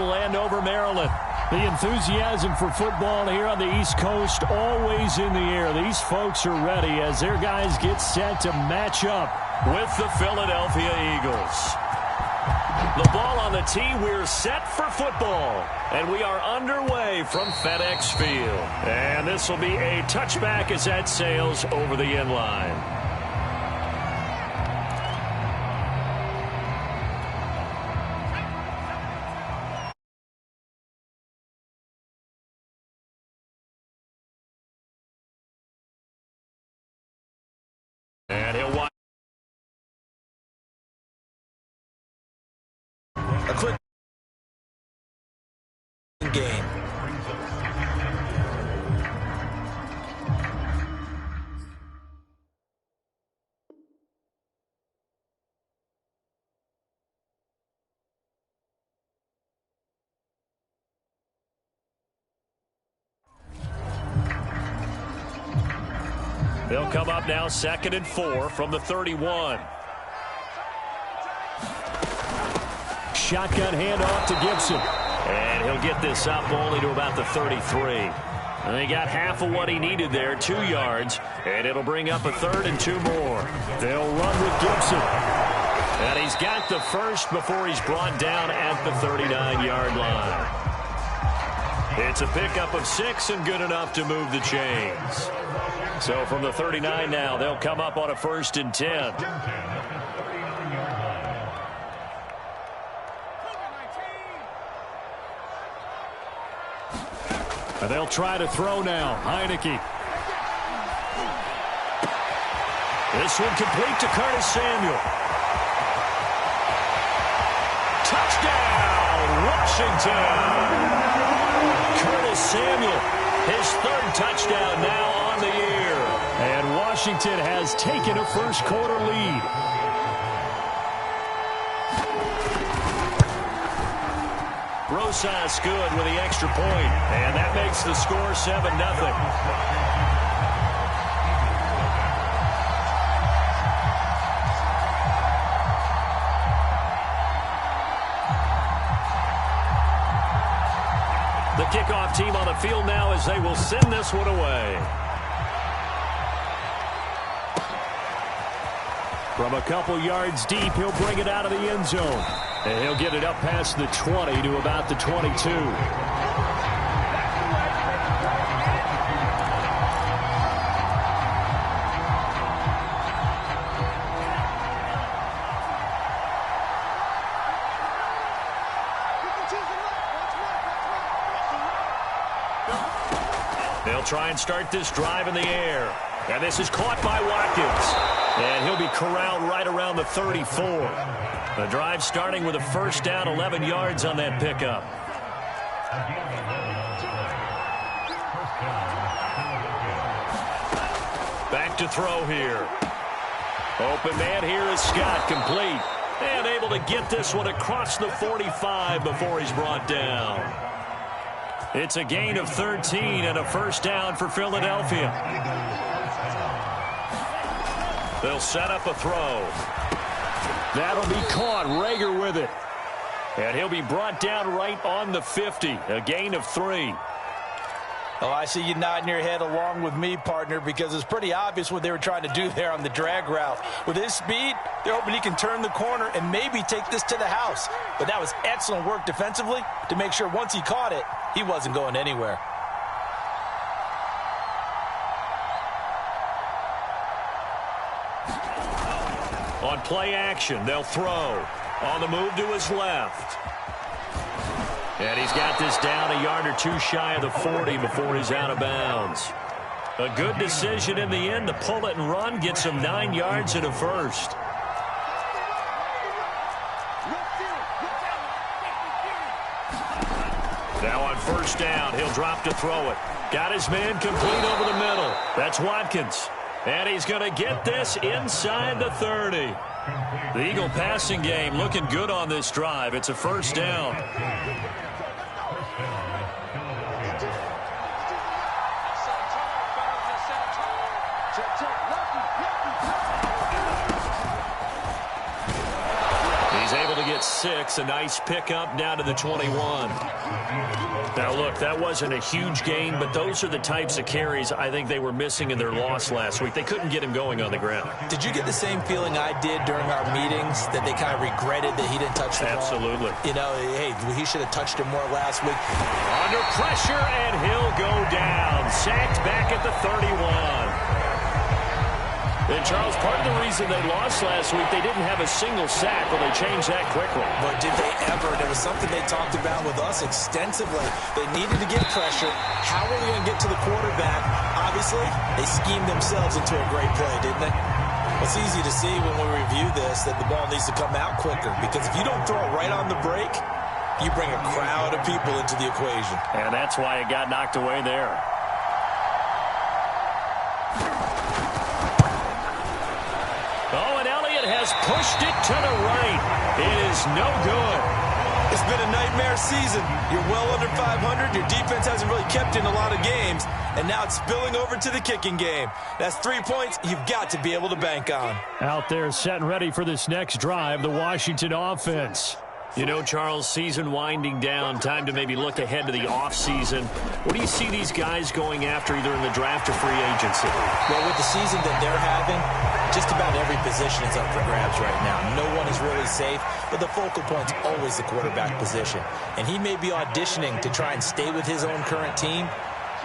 Landover, Maryland. The enthusiasm for football here on the East Coast always in the air. These folks are ready as their guys get set to match up with the Philadelphia Eagles. The ball on the tee. We're set for football. And we are underway from FedEx Field. And this will be a touchback as that sails over the end line. And he'll watch. A quick game. They'll come up now 2nd and 4 from the 31. Shotgun handoff to Gibson. And he'll get this up only to about the 33. And he got half of what he needed there, 2 yards. And it'll bring up a 3rd and 2 more. They'll run with Gibson. And he's got the first before he's brought down at the 39-yard line. It's a pickup of 6 and good enough to move the chains. So from the 39 now, they'll come up on a 1st and 10. And they'll try to throw now. Heineke. This one complete to Curtis Samuel. Touchdown, Washington. Curtis Samuel, his 3rd touchdown now on the year. And Washington has taken a first-quarter lead. Rosas good with the extra point, and that makes the score 7-0. The kickoff team on the field now as they will send this one away. From a couple yards deep, he'll bring it out of the end zone. And he'll get it up past the 20 to about the 22. They'll try and start this drive in the air. And this is caught by Watkins. And he'll be corralled right around the 34. The drive starting with a 1st down, 11 yards on that pickup. Back to throw here. Open man here is Scott, complete. And able to get this one across the 45 before he's brought down. It's a gain of 13 and a 1st down for Philadelphia. They'll set up a throw. That'll be caught. Rager with it. And he'll be brought down right on the 50. A gain of 3. Oh, I see you nodding your head along with me, partner, because it's pretty obvious what they were trying to do there on the drag route. With his speed, they're hoping he can turn the corner and maybe take this to the house. But that was excellent work defensively to make sure once he caught it, he wasn't going anywhere. On play action, they'll throw. On the move to his left. And he's got this down a yard or 2 shy of the 40 before he's out of bounds. A good decision in the end to pull it and run, gets him 9 yards and a 1st. Now on 1st down, he'll drop to throw it. Got his man complete over the middle. That's Watkins. And he's going to get this inside the 30. The Eagle passing game looking good on this drive. It's a 1st down. He's able to get That's 6. A nice pickup down to the 21. Now, look, that wasn't a huge gain, but those are the types of carries I think they were missing in their loss last week. They couldn't get him going on the ground. Did you get the same feeling I did during our meetings, that they kind of regretted that he didn't touch the ball? Absolutely. You know, hey, he should have touched it more last week. Under pressure, and he'll go down. Sacked back at the 31. And, Charles, part of the reason they lost last week, they didn't have a single sack. Well, they changed that quickly. But did they ever? There was something they talked about with us extensively. They needed to get pressure. How were they going to get to the quarterback? Obviously, they schemed themselves into a great play, didn't they? It's easy to see when we review this that the ball needs to come out quicker, because if you don't throw it right on the break, you bring a crowd of people into the equation. And that's why it got knocked away there. Has pushed it to the right. It is no good. It's been a nightmare season. You're well under 500. Your defense hasn't really kept in a lot of games, and now it's spilling over to the kicking game. That's 3 points you've got to be able to bank on. Out there set and ready for this next drive, the Washington offense. You know, Charles, season winding down, time to maybe look ahead to the offseason. What do you see these guys going after either in the draft or free agency? Well, with the season that they're having, just about every position is up for grabs right now. No one is really safe, but the focal point's always the quarterback position. And he may be auditioning to try and stay with his own current team.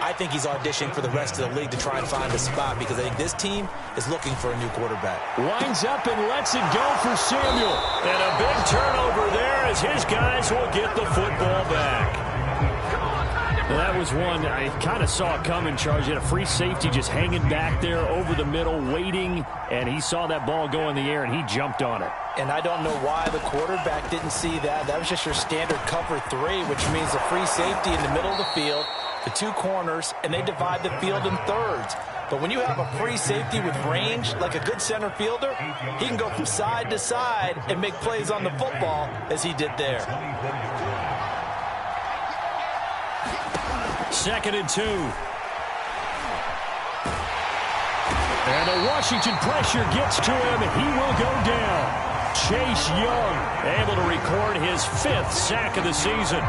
I think he's auditioning for the rest of the league to try and find a spot, because I think this team is looking for a new quarterback. Winds up and lets it go for Samuel. And a big turnover there as his guys will get the football back. That was one I kind of saw coming, Charles. You had a free safety just hanging back there over the middle, waiting, and he saw that ball go in the air, and he jumped on it. And I don't know why the quarterback didn't see that. That was just your standard cover 3, which means a free safety in the middle of the field, the 2 corners, and they divide the field in thirds. But when you have a free safety with range, like a good center fielder, he can go from side to side and make plays on the football as he did there. 2nd and 2. And the Washington pressure gets to him. He will go down. Chase Young able to record his 5th sack of the season.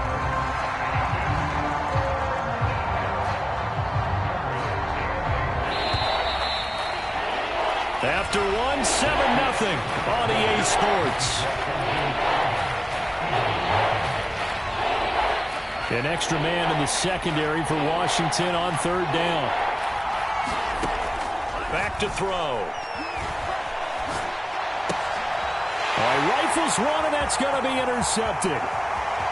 After one, 7-0 on EA Sports. An extra man in the secondary for Washington on 3rd down. Back to throw. Rifles one, and that's going to be intercepted.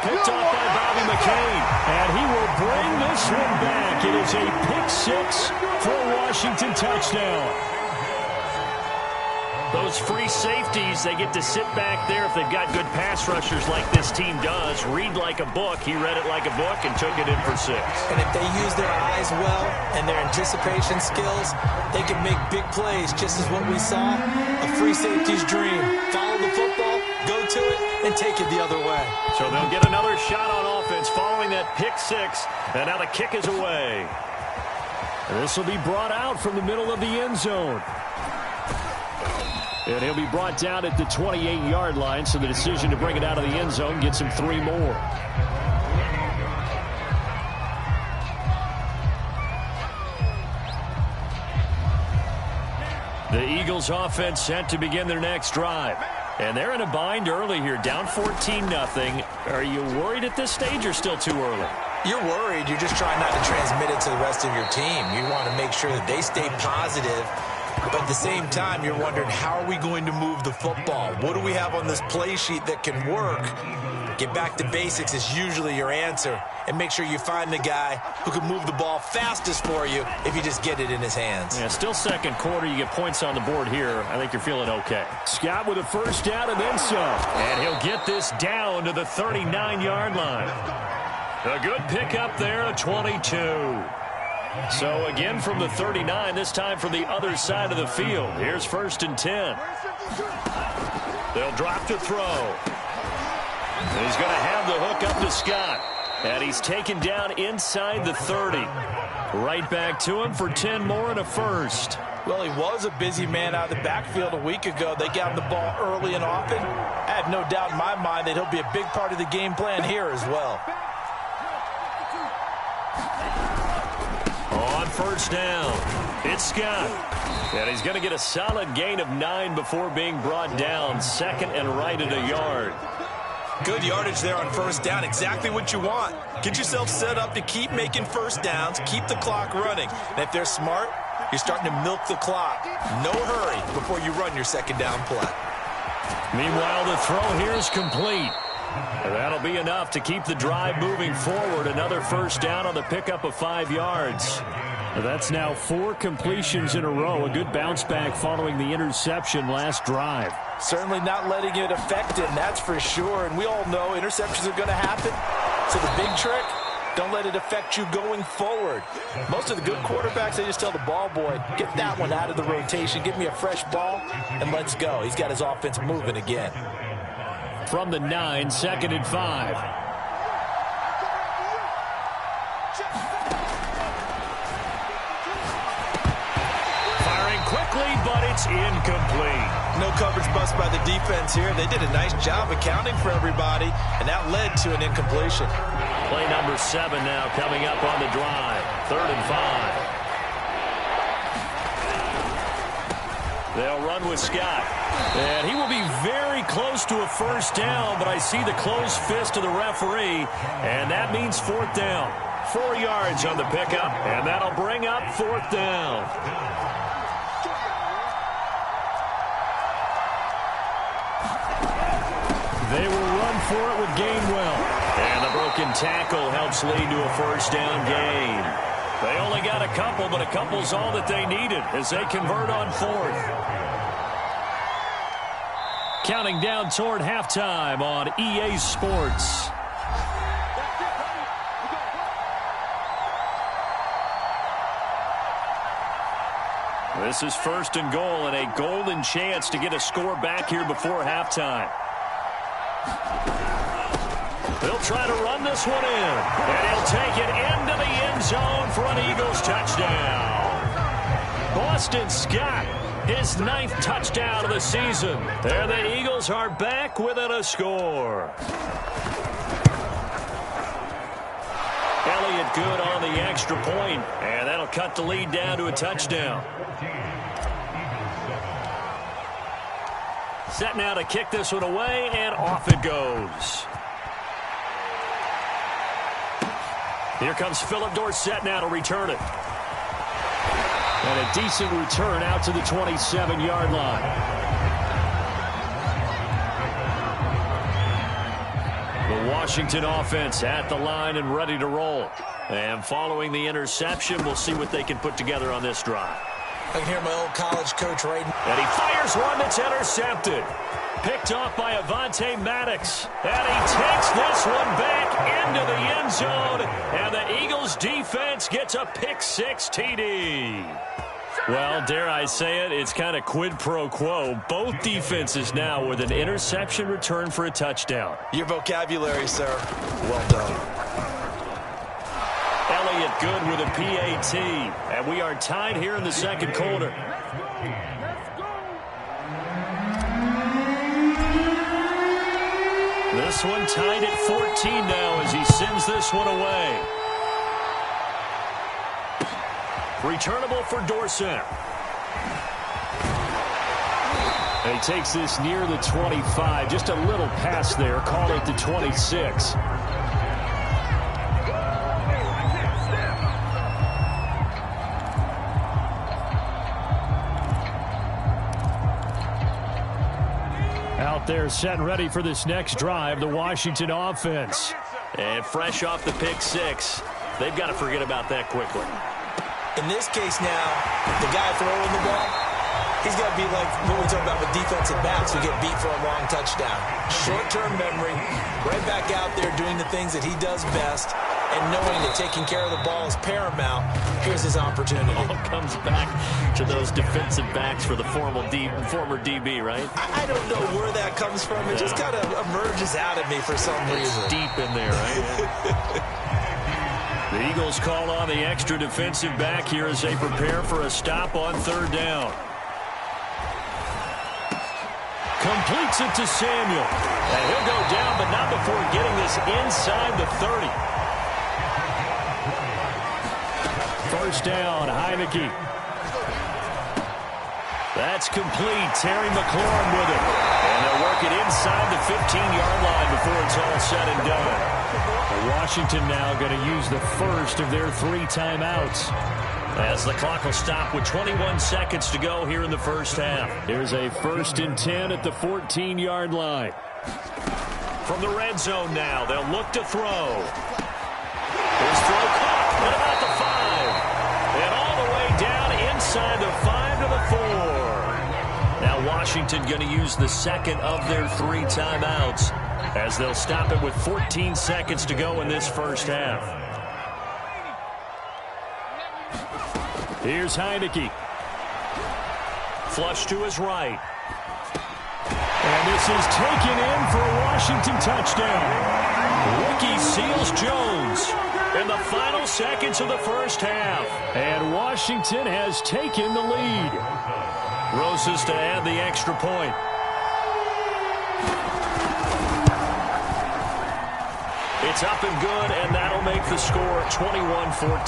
Picked off by Bobby McCain, and he will bring this one back. It is a pick-6 for a Washington touchdown. Those free safeties, they get to sit back there if they've got good pass rushers like this team does. Read like a book. He read it like a book and took it in for 6. And if they use their eyes well and their anticipation skills, they can make big plays, just as what we saw. A free safety's dream. Follow the football, go to it, and take it the other way. So they'll get another shot on offense following that pick-6. And now the kick is away. This will be brought out from the middle of the end zone. And he'll be brought down at the 28-yard line, so the decision to bring it out of the end zone gets him 3 more. The Eagles offense set to begin their next drive. And they're in a bind early here, down 14-0. Are you worried at this stage or still too early? You're worried. You're just trying not to transmit it to the rest of your team. You want to make sure that they stay positive. But at the same time, you're wondering, how are we going to move the football? What do we have on this play sheet that can work? Get back to basics is usually your answer. And make sure you find the guy who can move the ball fastest for you if you just get it in his hands. Yeah, still 2nd quarter. You get points on the board here. I think you're feeling okay. Scott with a 1st down and then some. And he'll get this down to the 39-yard line. A good pickup there at 22. So again from the 39, this time from the other side of the field. Here's 1st and 10. They'll drop to throw. He's going to have the hook up to Scott. And he's taken down inside the 30. Right back to him for 10 more and a 1st. Well, he was a busy man out of the backfield a week ago. They got him the ball early and often. I have no doubt in my mind that he'll be a big part of the game plan here as well. On first down, it's Scott. And he's going to get a solid gain of 9 before being brought down. Second and right at a yard. Good yardage there on first down. Exactly what you want. Get yourself set up to keep making first downs, keep the clock running. And if they're smart, you're starting to milk the clock. No hurry before you run your second down play. Meanwhile, the throw here is complete. And that'll be enough to keep the drive moving forward. Another first down on the pickup of 5 yards. That's now 4 completions in a row. A good bounce back following the interception last drive. Certainly not letting it affect him, that's for sure. And we all know interceptions are going to happen. So the big trick, don't let it affect you going forward. Most of the good quarterbacks, they just tell the ball boy, get that one out of the rotation, give me a fresh ball, and let's go. He's got his offense moving again. From the 9, second and 5. Quickly, but it's incomplete. No coverage bust by the defense here. They did a nice job accounting for everybody, and that led to an incompletion. Play number 7 now coming up on the drive. 3rd and 5. They'll run with Scott. And he will be very close to a first down, but I see the closed fist of the referee, and that means 4th down. 4 yards on the pickup, and that'll bring up 4th down. They will run for it with Gainwell. And the broken tackle helps lead to a first down gain. They only got a couple, but a couple's all that they needed as they convert on 4th. Counting down toward halftime on EA Sports. This is 1st and goal and a golden chance to get a score back here before halftime. They'll try to run this one in, and he'll take it into the end zone for an Eagles touchdown. Boston Scott, his 9th touchdown of the season. And the Eagles are back within a score. Elliott good on the extra point, and that'll cut the lead down to a touchdown. Set now to kick this one away, and off it goes. Here comes Philip Dorsett now to return it. And a decent return out to the 27-yard line. The Washington offense at the line and ready to roll. And following the interception, we'll see what they can put together on this drive. I can hear my old college coach right now. And he fires one that's intercepted. Picked off by Avonte Maddox. And he takes this one back into the end zone. And the Eagles defense gets a pick-6 TD. Well, dare I say it, it's kind of quid pro quo. Both defenses now with an interception return for a touchdown. Your vocabulary, sir. Well done. Elliott good with a PAT. And we are tied here in the second quarter. This one tied at 14 now as he sends this one away. Returnable for Dorsett. And he takes this near the 25. Just a little pass there. Call it the 26. Out there set and ready for this next drive, the Washington offense. And fresh off the pick-6, they've got to forget about that quickly. In this case now, the guy throwing the ball, he's got to be like what we talk about with defensive backs who get beat for a long touchdown. Short-term memory, right back out there doing the things that he does best, and knowing that taking care of the ball is paramount. Here's his opportunity. All comes back to those defensive backs for the former DB, right? I don't know where that comes from. It just kind of emerges out of me for some reason. Deep in there, right? The Eagles call on the extra defensive back here as they prepare for a stop on third down. Completes it to Samuel. And he'll go down, but not before getting this inside the 30. First down, Heineke. That's complete. Terry McLaurin with it. And they'll work it inside the 15-yard line before it's all said and done. Washington now going to use the first of their 3 timeouts, as the clock will stop with 21 seconds to go here in the first half. Here's a 1st and 10 at the 14-yard line. From the red zone now, they'll look to throw. His throw caught at about the 5. And all the way down inside the 5 to the 4. Now Washington going to use the second of their 3 timeouts, as they'll stop it with 14 seconds to go in this first half. Here's Heineke. Flush to his right. And this is taken in for a Washington touchdown. Rookie Seals-Jones in the final seconds of the first half. And Washington has taken the lead. Roses to add the extra point. It's up and good, and that'll make the score 21-14.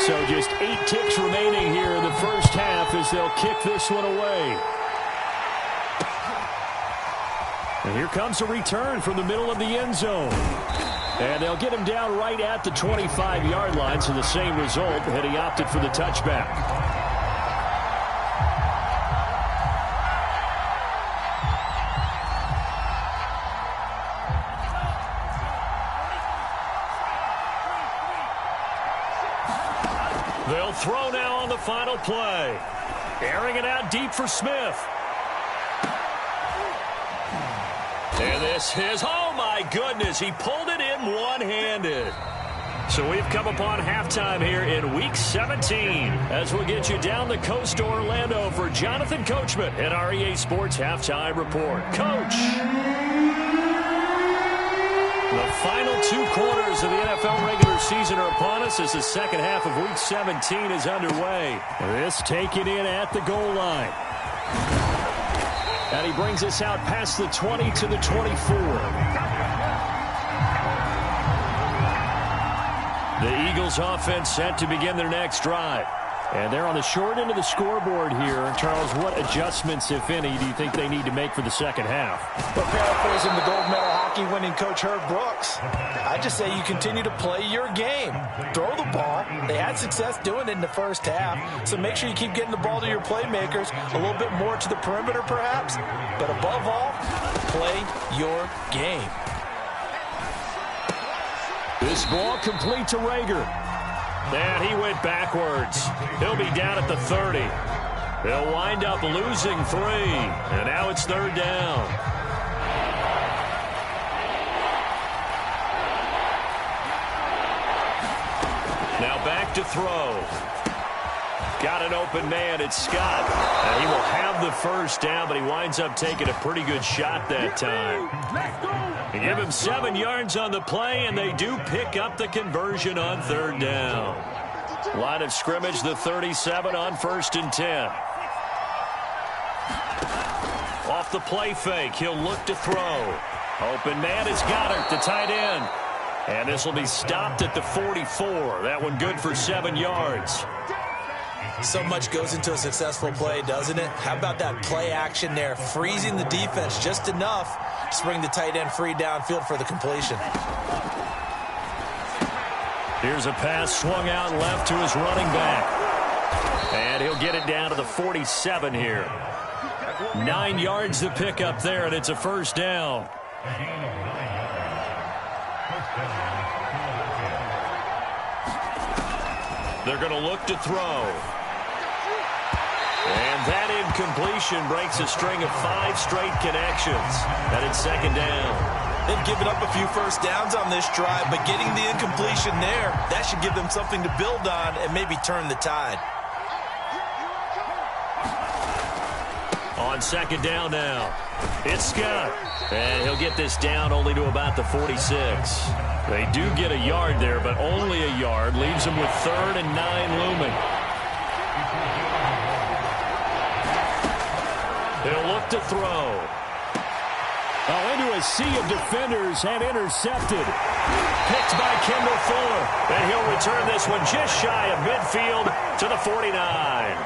So just 8 ticks remaining here in the first half as they'll kick this one away. And here comes a return from the middle of the end zone. And they'll get him down right at the 25-yard line, so the same result, had he opted for the touchback. They'll throw now on the final play. Airing it out deep for Smith. And this is, oh my goodness, he pulled it in one-handed. So we've come upon halftime here in Week 17, as we'll get you down the coast to Orlando for Jonathan Coachman at our EA Sports Halftime Report. Coach. The final 2 quarters of the NFL regular season are upon us as the second half of Week 17 is underway. This taken in at the goal line. And he brings us out past the 20 to the 24. The Eagles offense set to begin their next drive. And they're on the short end of the scoreboard here. Charles, what adjustments, if any, do you think they need to make for the second half? Well, paraphrasing the gold medal hockey winning coach Herb Brooks, I just say you continue to play your game. Throw the ball. They had success doing it in the first half, so make sure you keep getting the ball to your playmakers, a little bit more to the perimeter perhaps, but above all, play your game. This ball complete to Rager. And he went backwards. He'll be down at the 30. They'll wind up losing 3. And now it's third down. Now back to throw. Got an open man. It's Scott. And he will have the first down, but he winds up taking a pretty good shot that time. They give him 7 yards on the play, and they do pick up the conversion on third down. Line of scrimmage, the 37 on 1st and 10. Off the play fake, he'll look to throw. Open man is Goddard, the tight end. And this will be stopped at the 44. That one good for 7 yards. So much goes into a successful play, doesn't it? How about that play action there, freezing the defense just enough to bring the tight end free downfield for the completion. Here's a pass swung out left to his running back. And he'll get it down to the 47 here. 9 yards to pick up there, and it's a first down. They're going to look to throw. And that incompletion breaks a string of 5 straight connections. And it's second down. They've given up a few first downs on this drive, but getting the incompletion there, that should give them something to build on and maybe turn the tide. On second down now, it's Scott. And he'll get this down only to about the 46. They do get a yard there, but only a yard. Leaves them with 3rd and 9 looming. He'll look to throw. Oh, into a sea of defenders and intercepted. Picked by Kendall Fuller. And he'll return this one just shy of midfield to the 49.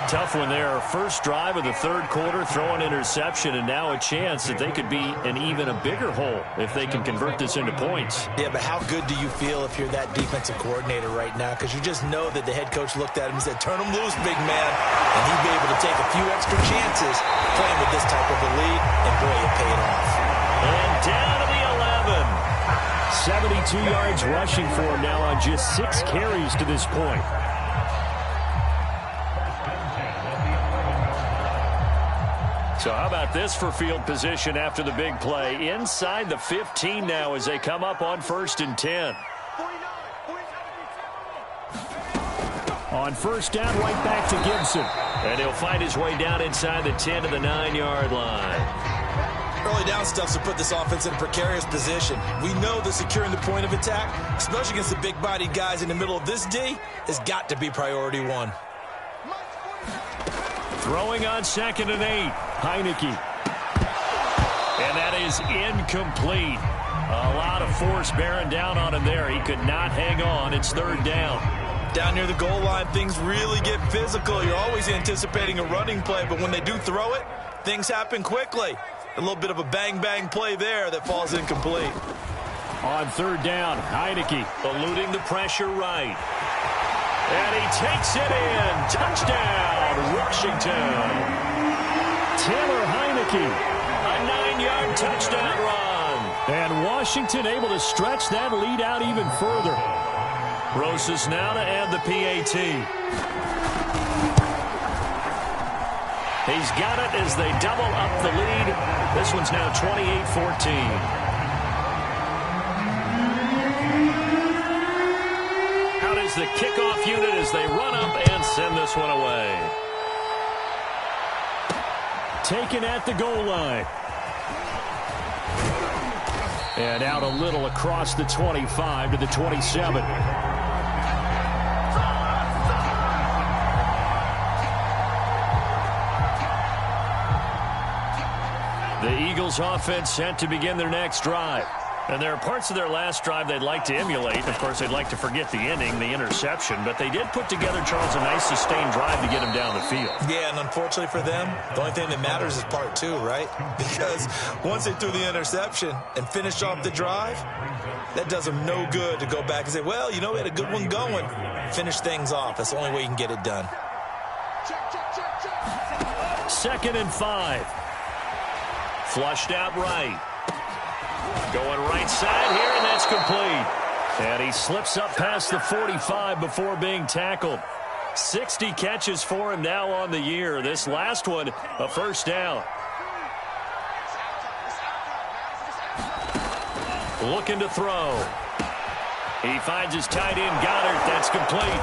Tough one there. First drive of the third quarter, throw an interception, and now a chance that they could be in even a bigger hole if they can convert this into points. Yeah, but how good do you feel if you're that defensive coordinator right now? Because you just know that the head coach looked at him and said, turn him loose, big man. And he'd be able to take a few extra chances playing with this type of a lead, and boy, it paid off. And down to the 72 11. yards rushing for him now on just 6 carries to this point. So how about this for field position after the big play? Inside the 15 now as they come up on 1st and 10. On first down, right back to Gibson. And he'll find his way down inside the 10 to the 9-yard line. Early down stuff to put this offense in a precarious position. We know that securing the point of attack, especially against the big-bodied guys in the middle of this D, has got to be priority one. Throwing on 2nd and 8. Heineke. And that is incomplete. A lot of force bearing down on him there. He could not hang on. It's 3rd down. Down near the goal line, things really get physical. You're always anticipating a running play, but when they do throw it, things happen quickly. A little bit of a bang-bang play there that falls incomplete. On 3rd down, Heineke. Eluding the pressure right. And he takes it in. Touchdown, Washington. Taylor Heineke. A 9-yard touchdown run. And Washington able to stretch that lead out even further. Rosas now to add the PAT. He's got it as they double up the lead. This one's now 28-14. Out is the kickoff unit as they run up and send this one away. Taken at the goal line. And out a little across the 25 to the 27. The Eagles offense set to begin their next drive. And there are parts of their last drive they'd like to emulate. Of course, they'd like to forget the inning, the interception. But they did put together, Charles, a nice sustained drive to get him down the field. Yeah, and unfortunately for them, the only thing that matters is part 2, right? Because once they threw the interception and finished off the drive, that does them no good to go back and say, well, you know, we had a good one going. Finish things off. That's the only way you can get it done. 2nd and 5. Flushed out right. Going right side here, and that's complete. And he slips up past the 45 before being tackled. 60 catches for him now on the year. This last one, a 1st down. Looking to throw. He finds his tight end, Goddard. That's complete.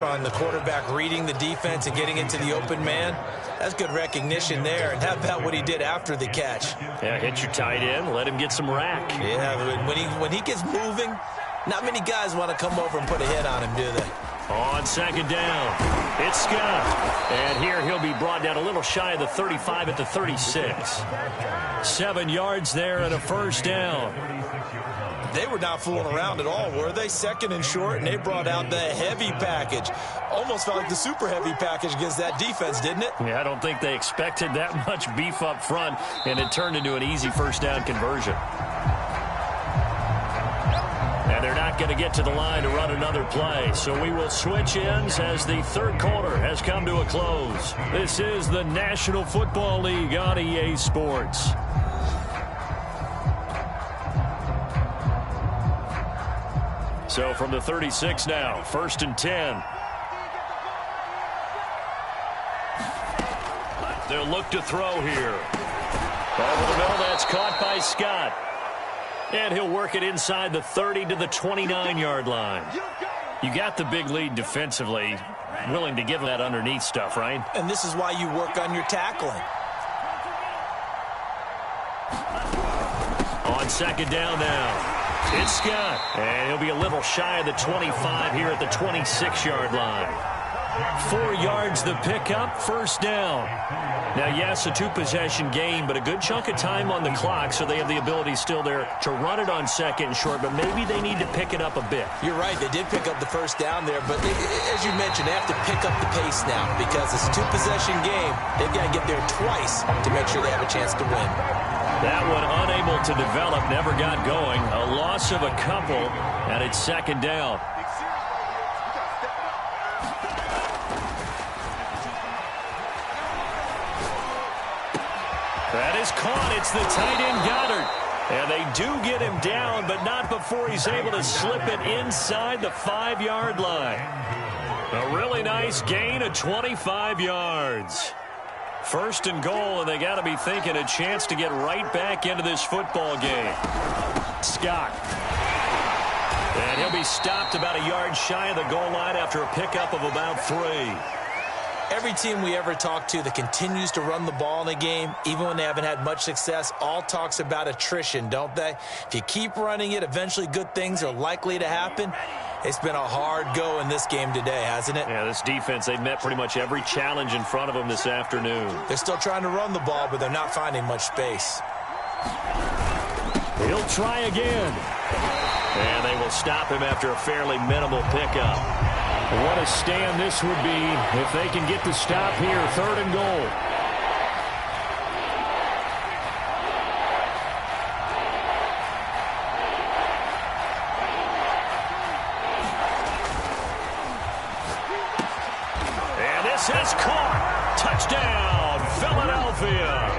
On the quarterback reading the defense and getting into the open man, that's good recognition there. And how about what he did after the catch? Yeah, hit your tight end, let him get some rack. Yeah, when he gets moving, not many guys want to come over and put a hit on him, do they? On 2nd down, it's Scott. And here he'll be brought down a little shy of the 35 at the 36. 7 yards there and a 1st down. They were not fooling around at all, were they? 2nd and short, and they brought out the heavy package. Almost felt like the super heavy package against that defense, didn't it? Yeah, I don't think they expected that much beef up front, and it turned into an easy 1st down conversion. And they're not going to get to the line to run another play, so we will switch ends as the 3rd quarter has come to a close. This is the National Football League on EA Sports. So from the 36 now, 1st and 10. They'll look to throw here. Over the middle, that's caught by Scott. And he'll work it inside the 30 to the 29-yard line. You got the big lead defensively. willing to give that underneath stuff, right? And this is why you work on your tackling. On second down now, it's Scott. And he'll be a little shy of the 25 here at the 26-yard line. 4 yards the pickup, first down. Now, yes, a 2-possession game, but a good chunk of time on the clock, so they have the ability still there to run it on second and short, but maybe they need to pick it up a bit. You're right. They did pick up the first down there, but as you mentioned, they have to pick up the pace now because it's a 2-possession game. They've got to get there twice to make sure they have a chance to win. That one unable to develop, never got going. A loss of a couple, and it's second down. That is caught. It's the tight end, Goddard. And they do get him down, but not before he's able to slip it inside the 5-yard line. A really nice gain of 25 yards. First and goal, and they got to be thinking a chance to get right back into this football game. Scott. And he'll be stopped about a yard shy of the goal line after a pickup of about 3. Every team we ever talk to that continues to run the ball in a game, even when they haven't had much success, all talks about attrition, don't they? If you keep running it, eventually good things are likely to happen. It's been a hard go in this game today, hasn't it? Yeah, this defense, they've met pretty much every challenge in front of them this afternoon. They're still trying to run the ball, but they're not finding much space. He'll try again. And they will stop him after a fairly minimal pickup. What a stand this would be if they can get the stop here, third and goal. And this is caught. Touchdown, Philadelphia.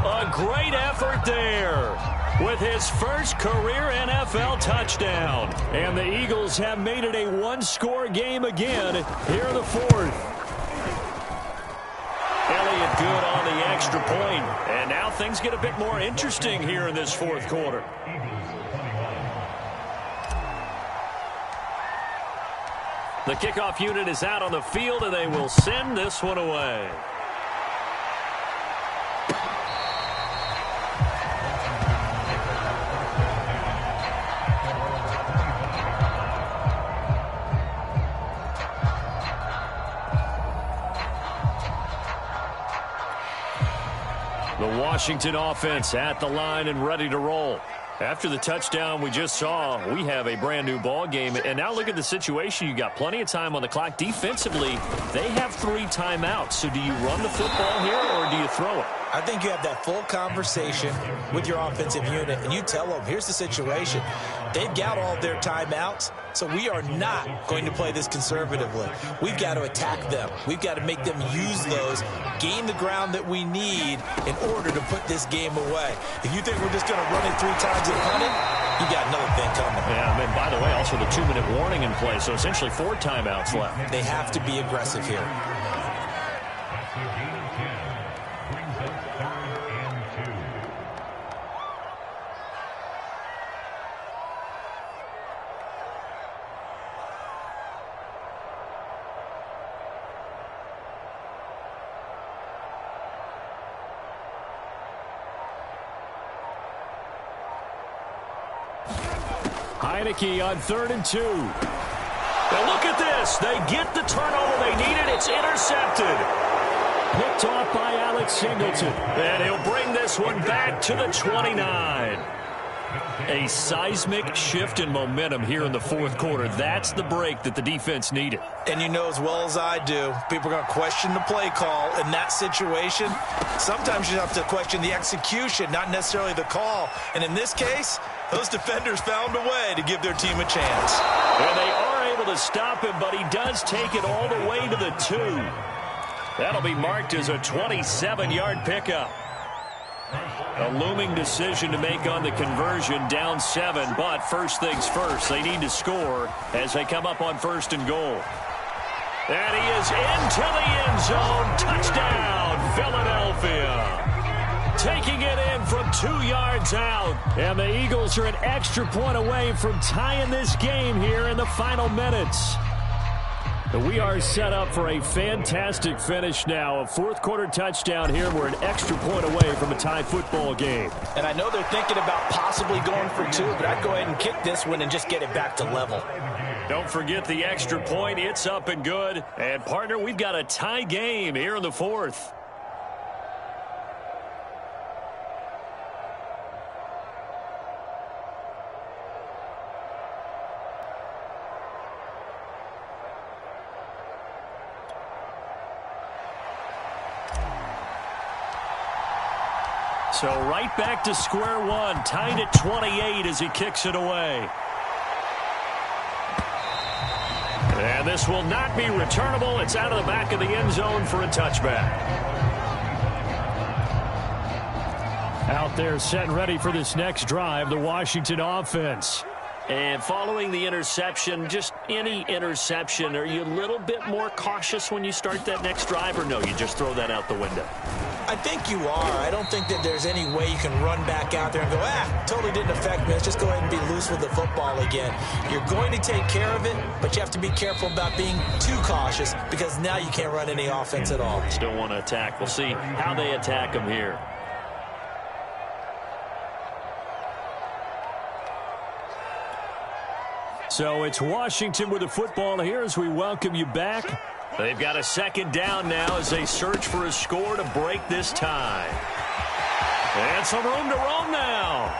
A great effort there with his first career NFL touchdown. And the Eagles have made it a one-score game again here in the fourth. Elliott good on the extra point. And now things get a bit more interesting here in this fourth quarter. The kickoff unit is out on the field, and they will send this one away. The Washington offense at the line and ready to roll. After the touchdown we just saw, we have a brand-new ball game. And now look at the situation. You got plenty of time on the clock. Defensively, they have 3 timeouts. So do you run the football here or do you throw it? I think you have that full conversation with your offensive unit, and you tell them, here's the situation. They've got all their timeouts, so we are not going to play this conservatively. We've got to attack them. We've got to make them use those, gain the ground that we need in order to put this game away. If you think we're just going to run it 3 times and punt it, you got another thing coming. Yeah, and by the way, also the 2-minute warning in play, so essentially 4 timeouts left. They have to be aggressive here. Heineke on 3rd and 2. Now look at this. They get the turnover they needed. It's intercepted. Picked off by Alex Singleton. And he'll bring this one back to the 29. A seismic shift in momentum here in the fourth quarter. That's the break that the defense needed. And you know as well as I do, people are going to question the play call in that situation. Sometimes you have to question the execution, not necessarily the call. And in this case, those defenders found a way to give their team a chance. And they are able to stop him, but he does take it all the way to the 2. That'll be marked as a 27-yard pickup. A looming decision to make on the conversion, down 7, but first things first, they need to score as they come up on 1st and goal. And he is into the end zone. Touchdown, Philadelphia. Taking it in from 2 yards out. And the Eagles are an extra point away from tying this game here in the final minutes. We are set up for a fantastic finish now. A fourth-quarter touchdown here. We're an extra point away from a tie football game. And I know they're thinking about possibly going for two, but I'd go ahead and kick this one and just get it back to level. Don't forget the extra point. It's up and good. And, partner, we've got a tie game here in the fourth. So right back to square one, tied at 28 as he kicks it away. And this will not be returnable. It's out of the back of the end zone for a touchback. Out there set and ready for this next drive, the Washington offense. And following the interception, just any interception, are you a little bit more cautious when you start that next drive, or no, you just throw that out the window? I think you are. I don't think that there's any way you can run back out there and go, totally didn't affect me. Let's just go ahead and be loose with the football again. You're going to take care of it, but you have to be careful about being too cautious because now you can't run any offense at all. Still want to attack. We'll see how they attack them here. So it's Washington with the football here as we welcome you back. They've got a second down now as they search for a score to break this tie. And some room to roam now.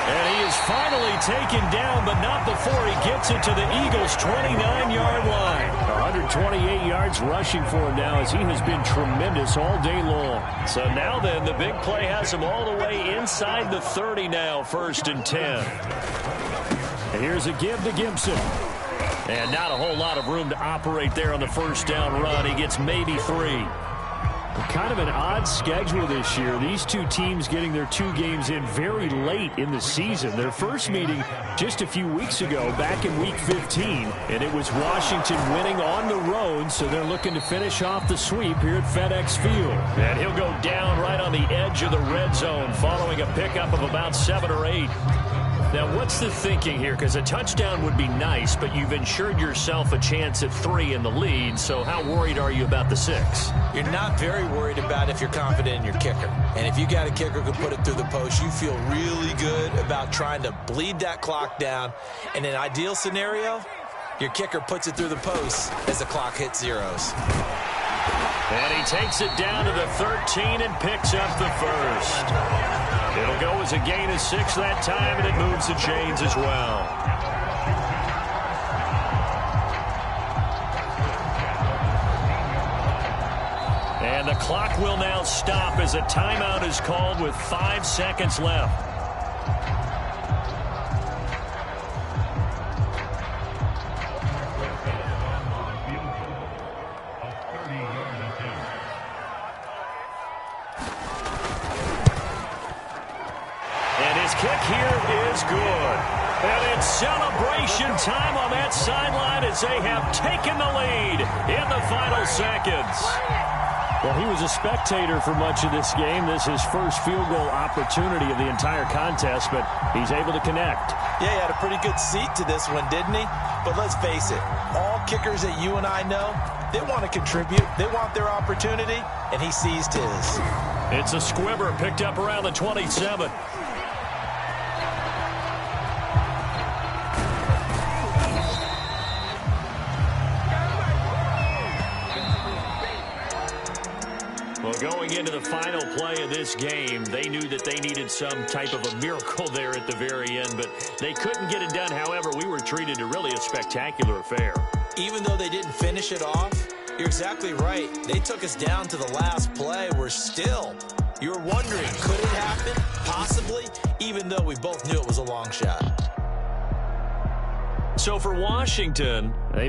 And he is finally taken down, but not before he gets it to the Eagles' 29-yard line. 128 yards rushing for him now as he has been tremendous all day long. So now then, the big play has him all the way inside the 30 now, 1st and 10. And here's a give to Gibson. And not a whole lot of room to operate there on the first down run. He gets maybe 3. Kind of an odd schedule this year. These two teams getting their two games in very late in the season. Their first meeting just a few weeks ago, back in Week 15, and it was Washington winning on the road, so they're looking to finish off the sweep here at FedEx Field. And he'll go down right on the edge of the red zone following a pickup of about 7 or 8. Now, what's the thinking here? Because a touchdown would be nice, but you've ensured yourself a chance at 3 in the lead, so how worried are you about the 6? You're not very worried about if you're confident in your kicker. And if you got a kicker who can put it through the post, you feel really good about trying to bleed that clock down. In an ideal scenario, your kicker puts it through the post as the clock hits zeros. And he takes it down to the 13 and picks up the first. It'll go as a gain of 6 that time, and it moves the chains as well. And the clock will now stop as a timeout is called with 5 seconds left. Kick here is good. And it's celebration time on that sideline as they have taken the lead in the final seconds. Well, he was a spectator for much of this game. This is his first field goal opportunity of the entire contest, but he's able to connect. Yeah, he had a pretty good seat to this one, didn't he? But let's face it, all kickers that you and I know, they want to contribute. They want their opportunity, and he seized his. It's a squibber picked up around the 27. Well, going into the final play of this game, they knew that they needed some type of a miracle there at the very end, but they couldn't get it done. However, we were treated to really a spectacular affair. Even though they didn't finish it off, you're exactly right. They took us down to the last play. We're still, you're wondering, could it happen? Possibly, even though we both knew it was a long shot. So for Washington, they